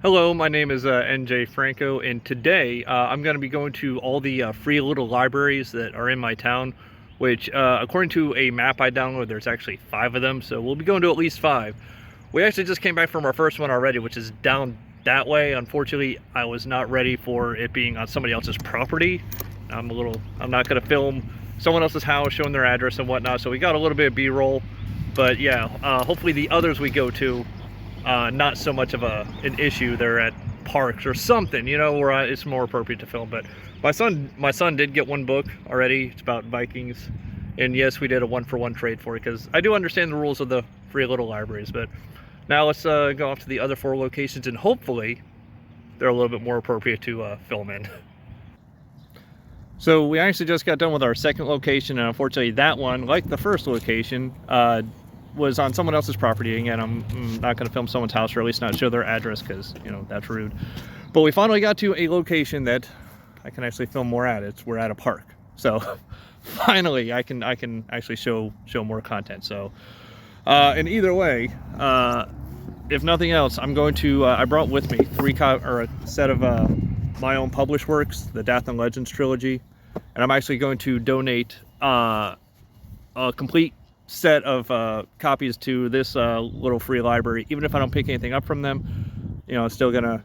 Hello, my name is NJ Franco, and today I'm going to be going to all the free little libraries that are in my town, which according to a map I downloaded, there's actually 5 of them, so we'll be going to at least 5. We actually just came back from our first one already, which is down that way. Unfortunately, I was not ready for it being on somebody else's property. I'm not going to film someone else's house, showing their address and whatnot, so we got a little bit of B-roll, but yeah, hopefully the others we go to, not so much of an issue. They're at parks or something, you know, where it's more appropriate to film. But my son did get one book already. It's about Vikings, and yes, we did a 1-for-1 trade for it because I do understand the rules of the free little libraries. But now let's go off to the other 4 locations, and hopefully they're a little bit more appropriate to film in. So we actually just got done with our second location, and unfortunately that one, like the first location, was on someone else's property. Again, I'm not going to film someone's house, or at least not show their address, because, you know, that's rude. But we finally got to a location that I can actually film more at. We're at a park, so finally I can actually show more content. So and either way, if nothing else, I'm going to I brought with me a set of my own published works, the Death and Legends trilogy, and I'm actually going to donate a complete set of copies to this little free library. Even if I don't pick anything up from them, you know, I'm still gonna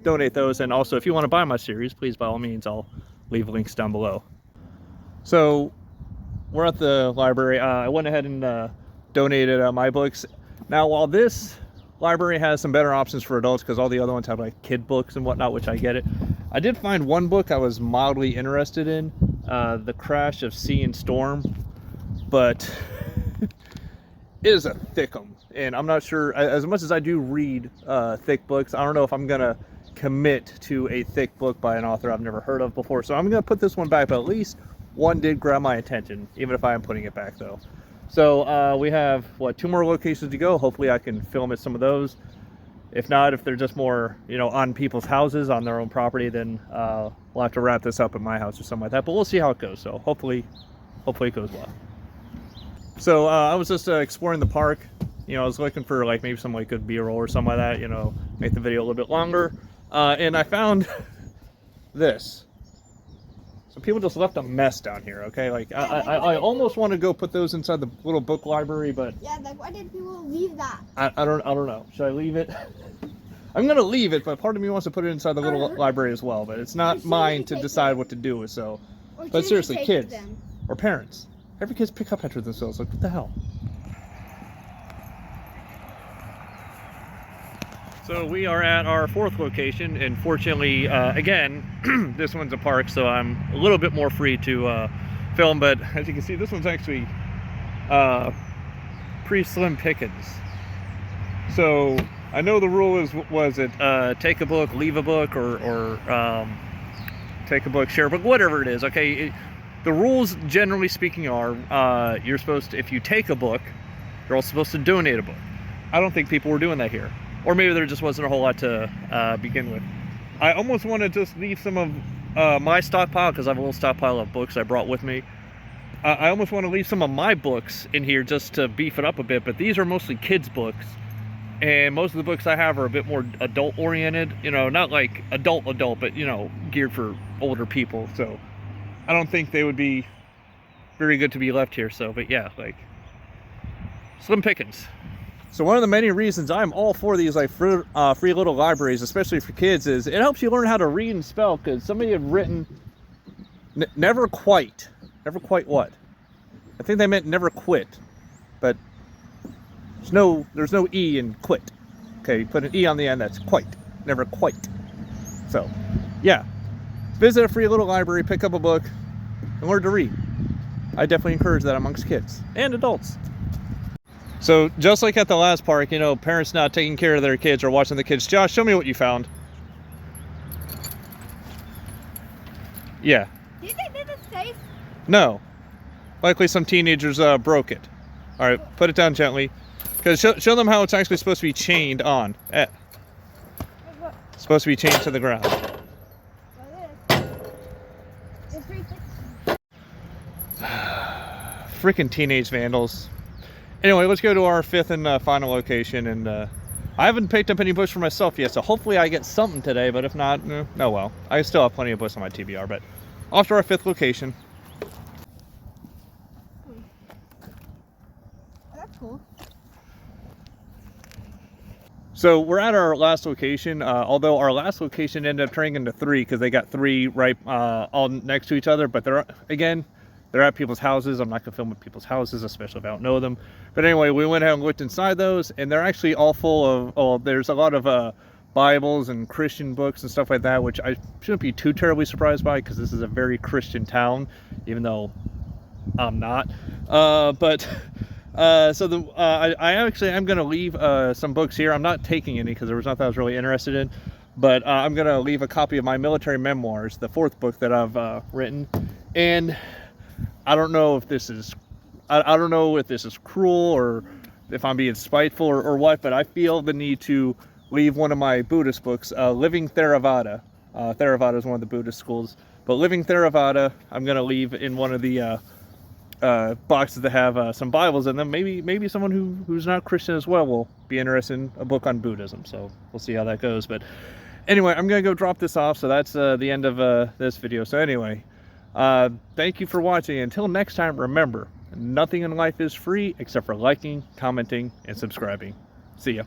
donate those. And also, if you want to buy my series, please, by all means, I'll leave links down below. So we're at the library. I went ahead and donated my books. Now, while this library has some better options for adults, because all the other ones have like kid books and whatnot, which I get it, I did find one book I was mildly interested in, The Crash of Sea and Storm, but it is a thickum, and I'm not sure, as much as I do read thick books, I don't know if I'm gonna commit to a thick book by an author I've never heard of before. So I'm gonna put this one back, but at least one did grab my attention, even if I am putting it back though. So we have, what, 2 more locations to go. Hopefully I can film at some of those. If not, if they're just more, you know, on people's houses, on their own property, then we'll have to wrap this up at my house or something like that. But we'll see how it goes. So hopefully it goes well. So I was just exploring the park. You know, I was looking for like maybe some like good B-roll or something like that, you know, make the video a little bit longer. And I found this. So people just left a mess down here, okay? Like I almost want to go put those inside the little book library, but yeah, like why did people leave that? I don't know. Should I leave it? I'm gonna leave it, but part of me wants to put it inside the little library as well. But it's not mine to decide what to do with. So, but seriously, kids or parents. Every kid's pick up after themselves. Like, what the hell? So we are at our 4th location, and fortunately, again, this one's a park, so I'm a little bit more free to film. But as you can see, this one's actually pretty slim pickings. So I know the rule was it take a book, leave a book, or take a book, share a book, whatever it is. Okay. The rules, generally speaking, are you're supposed to, if you take a book, you're also supposed to donate a book. I don't think people were doing that here. Or maybe there just wasn't a whole lot to begin with. I almost want to just leave some of my stockpile, because I have a little stockpile of books I brought with me. I almost want to leave some of my books in here just to beef it up a bit, but these are mostly kids' books. And most of the books I have are a bit more adult-oriented. You know, not like adult, but, you know, geared for older people. So I don't think they would be very good to be left here. So, but yeah, like, slim pickings. So one of the many reasons I'm all for these like free little libraries, especially for kids, is it helps you learn how to read and spell. Because somebody had written never quite what? I think they meant never quit, but there's no E in quit. Okay, you put an E on the end, that's quite, never quite. So yeah, visit a free little library, pick up a book, and learn to read. I definitely encourage that amongst kids and adults. So just like at the last park, you know, parents not taking care of their kids or watching the kids. Josh, show me what you found. Yeah. Do you think this is safe? No. Likely some teenagers broke it. All right, put it down gently. Because show them how it's actually supposed to be chained on. It's supposed to be chained to the ground. Freaking teenage vandals. Anyway, let's go to our 5th and final location, and I haven't picked up any books for myself yet, so hopefully I get something today, but if not, oh well. I still have plenty of books on my TBR, but off to our 5th location. That's cool. So we're at our last location, although our last location ended up turning into 3 because they got 3 right all next to each other, but they're at people's houses. I'm not gonna film at people's houses, especially if I don't know them. But anyway, we went out and looked inside those, and they're actually all full of, there's a lot of Bibles and Christian books and stuff like that, which I shouldn't be too terribly surprised by because this is a very Christian town, even though I'm not. I actually am going to leave some books here. I'm not taking any because there was nothing I was really interested in, but I'm going to leave a copy of my military memoirs, the 4th book that I've written. And I don't know if this is, I don't know if this is cruel or if I'm being spiteful or what, but I feel the need to leave one of my Buddhist books, Living Theravada. Theravada is one of the Buddhist schools, but Living Theravada, I'm going to leave in one of the boxes that have some Bibles in them. Maybe someone who's not Christian as well will be interested in a book on Buddhism. So we'll see how that goes. But anyway, I'm gonna go drop this off. So that's the end of this video. So anyway, thank you for watching. Until next time, remember, nothing in life is free except for liking, commenting, and subscribing. See ya.